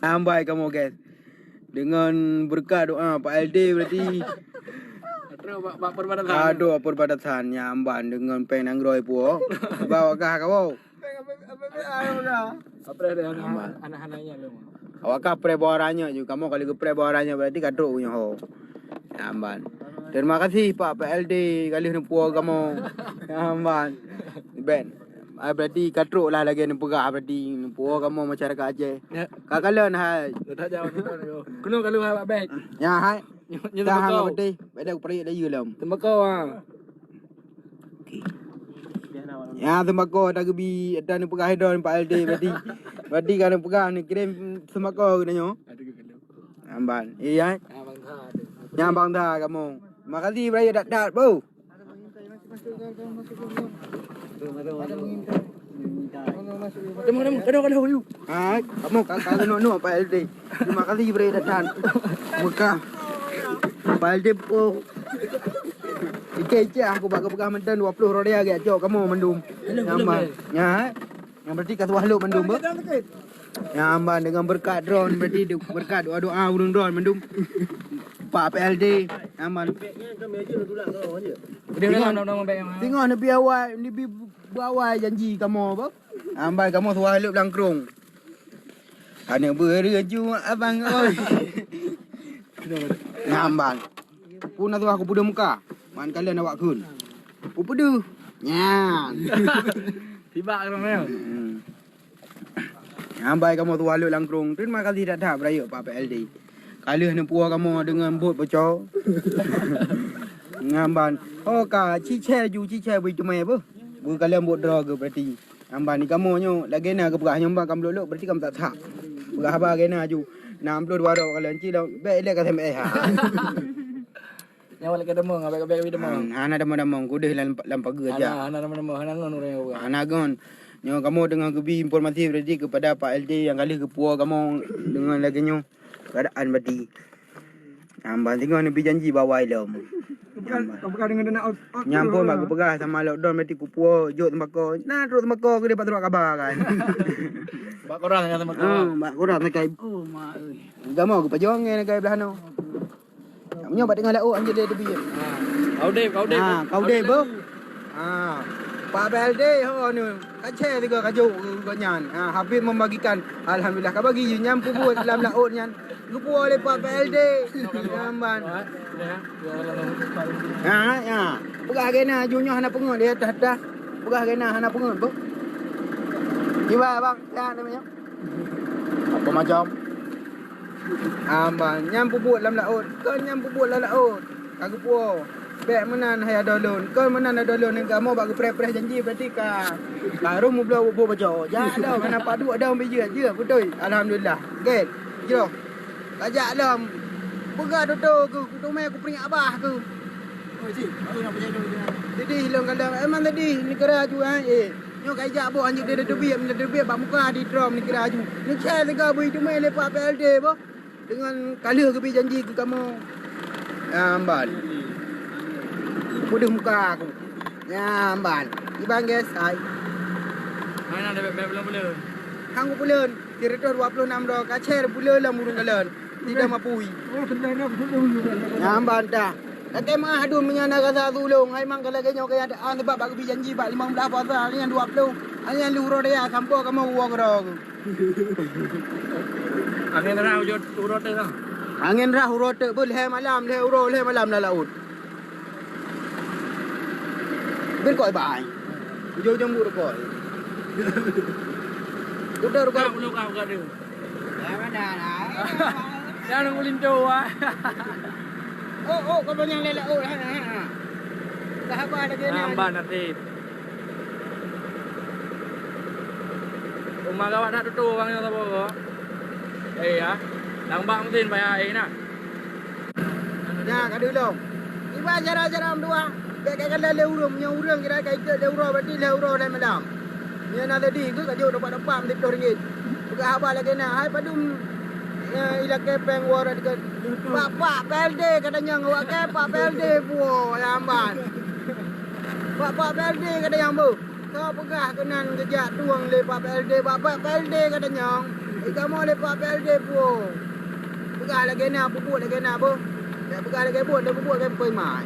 Ambai kamu guys. Dengan berkat doa Pak LD berarti Pak perbatasan. aduh perbatasan nyamban dengan peng nangroi puo. Bawa kah kamu? Apa ada anak-anaknya lu? Awak kah pre bawaranya juga kamu kali ke pre bawaranya berarti kadro punya ho. Nyamban. Terima kasih Pak PLD kali ni puo kamu. Nyamban. Ben. Berarti kadro lah lagi ni pegah berarti puo kamu masyarakat Aceh. Kakalan hai. Tak jawab tu. Kena kalau Pak Bek. Ya hai. Như Dah hang tembakau. berarti. Beda ku peri dah yulam. Tembakau ah. Ya sembako ada gebi ada ni pegah hedon Pak LD berarti. Berarti kan pegah ni kirim sembako kena nyo. Ada ke kalau. Amban. Iya. Abang tak. Yang bang dah kamu. Makasih beraya dat bu. Kadang you. Hai, kamu kakak no Pak LD. Terima kasih beraya dat. Muka. Pak LD po. Ike aku baga pegah menten 20 roda agak jauh kamu mendum. Nyaman. Ya. Yang berarti kat wahluk mendum bu. Nyaman dengan berkat drone berarti berkat doa urang drone mendum. Pak PLD aman. Dia nama Bek yang. Tengok ni awal ni awal janji kamu apa? Ambai kamu suah lep langkrung. Anak berju abang oi. Nambang. Pun tu aku pudu muka. Man kalian awak kun. Pudu. Nyan. Tiba orang dia. Ambai kamu suah lep langkrung. Terima kasih dah beraya Pak PLD. Kalah ni puah kamu dengan bot bocor. Ngamban. Oh ka cice bui cumai apa? Bu kalian bot draw ke berarti. Ngamban ni kamu nyo lagi na ke pegah nyomba kamu lolok berarti kamu tak tak. Pegah apa gena ju. 62 dah kalian ci dah baik dia kata mai ha. Yang wala demong, abek demong. Ana demong kudah lam pagi aja. Ana demong, ana ngon orang yang. Ana gon. Nyo kamu dengan kebi informasi berarti kepada Pak LD yang kali ke puah kamu dengan lagi nyo keadaan berarti. Ngamban tengok ni janji bawa ilmu. Kau bukan dengan dana out. Nyampun mak pegah sama lockdown berarti kupuo jok tembakau. Nah terus tembakau ke dapat terus kabar kan. Bak korang dengan teman-teman. Mak kurang nak kai. Oh mak. Gamu aku pajong ngai nak kai belah no. Punya bat tengah lauk anjir dia tepi. Kau deh. Kau deh bo. Pak BLD ho ni. Kacau juga kaju nyan. Habis membagikan alhamdulillah kau bagi you nyampu buat dalam laut nyan. Lupa oleh Pak BLD. Namban. Ya. Pegah kena junya hana pengut dia dah. Pegah kena hana pengut bu. Gimana bang? Ya namanya. Apa macam? Amban nyampu buat dalam laut. Kau nyampu buat dalam laut. Aku puo. Bek menan hai adolon. Kau menan adolon ni kamu bagi pre-pre janji berarti ka. Baru mu belau bu bajo. Ja dah mana padu ada biji je betul. Alhamdulillah. Okey. Jom. Ajak dalam. Pegah tu mai aku peringat abah aku. Oh cik, aku nak percaya dulu. Tadi hilang kadang emang tadi ni kira aju Nyo kajak bo anjing dia debit bak muka di drum ni kira aju. Ni cai lega bui tu mai lepak PLD bo. Dengan kala ke janji ke kamu. Amban. Puduh muka aku. Amban. Ibang guys, hai. Mana ada belum. Hang pulen, kira 26 dah kacer pulen lah murung kalian. Tidak mapui. Oh sebenarnya betul. Amban dah. Kata mah hadun menyana kata tulung. Ai mang kalau kenyo kaya ada sebab bak janji bak 15 puasa ni yang 20. Ani yang luro dia sampo kamu uang rong. Angin rau jod urut tu. Angin rah urut boleh malam le uro le malam la laut. Ben koi bai. Jo jambu koi. Udah koi. Kau kau ada. Ya mana lah. Jangan ngulinto ah. Oh, kau yang le laut ha. Dah apa ada kena. Nambah nanti. Rumah kawat nak tutup bang yang tahu kok. Ya. Lambat mungkin bayar air nak. Ya, kadu lo. Iba cara-cara dua. Kayak kalau le urang kira kayak le urang berarti le urang le malam. Ni nak tadi ke kaju dapat RM10. Bukan apa lagi nak. Hai padum ila kepeng wara dekat Pak PLD katanya ngawak ke Pak PLD puo lamban. Pak PLD katanya bu. Kau pegah kenan kejak tuang le Pak PLD katanya. kamu lepak PLD pun. Pegang lagi nak, bubuk lagi nak apa? Ya pegang lagi pun, dah bubuk kan pergi mai.